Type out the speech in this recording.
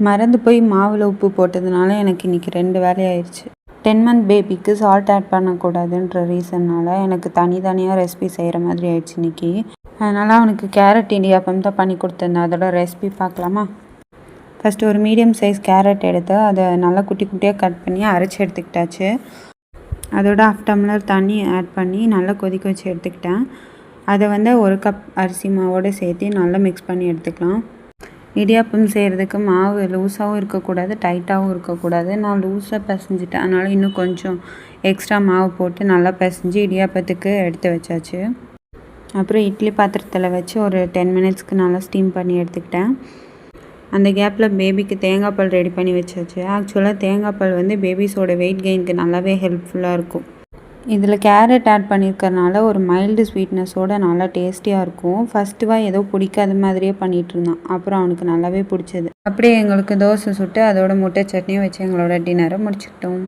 மறந்து போய் மாவில் உப்பு போட்டதுனால எனக்கு இன்றைக்கி 2 வேலையாயிடுச்சு. 10 மந்த் பேபிக்கு சால்ட் ஆட் பண்ணக்கூடாதுன்ற ரீசன்னால் எனக்கு தனித்தனியாக ரெசிபி செய்கிற மாதிரி ஆயிடுச்சு இன்றைக்கி. அதனால் அவனுக்கு கேரட் இடியாப்பம் தான் பண்ணி கொடுத்துருந்தேன். அதோட ரெசிபி பார்க்கலாமா? ஃபஸ்ட்டு ஒரு மீடியம் சைஸ் கேரட் எடுத்து அதை நல்லா குட்டி குட்டியாக கட் பண்ணி அரைச்சி எடுத்துக்கிட்டாச்சு. அதோட 1/2 டம்ளர் தண்ணி ஆட் பண்ணி நல்லா கொதிக்க வச்சு எடுத்துக்கிட்டேன். அதை 1 கப் அரிசி மாவோடு சேர்த்து நல்லா மிக்ஸ் பண்ணி எடுத்துக்கலாம். இடியாப்பம் செய்கிறதுக்கு மாவு லூஸாகவும் இருக்கக்கூடாது, டைட்டாகவும் இருக்கக்கூடாது. நான் லூஸாக பிசைஞ்சிட்டேன். அதனால் இன்னும் கொஞ்சம் எக்ஸ்ட்ரா மாவு போட்டு நல்லா பிசைஞ்சு இடியாப்பத்துக்கு எடுத்து வச்சாச்சு. அப்புறம் இட்லி பாத்திரத்தில் வச்சு ஒரு 10 மினிட்ஸ்க்கு நல்லா ஸ்டீம் பண்ணி எடுத்துக்கிட்டேன். அந்த கேப்பில் பேபிக்கு தேங்காய் பால் ரெடி பண்ணி வச்சாச்சு. ஆக்சுவலாக தேங்காய் பால் பேபிஸோட வெயிட் கெயினுக்கு நல்லாவே ஹெல்ப்ஃபுல்லாக இருக்கும். இதில் கேரட் ஆட் பண்ணியிருக்கறனால ஒரு மைல்டு ஸ்வீட்னஸோடு நல்லா டேஸ்டியாக இருக்கும். ஃபஸ்ட்டு ஏதோ பிடிக்காத மாதிரியே பண்ணிகிட்டு இருந்தான். அப்புறம் அவனுக்கு நல்லாவே பிடிச்சது. அப்படியே எங்களுக்கு தோசை சுட்டு அதோட முட்டை சட்னியும் வச்சு எங்களோட டின்னரை முடிச்சுக்கிட்டோம்.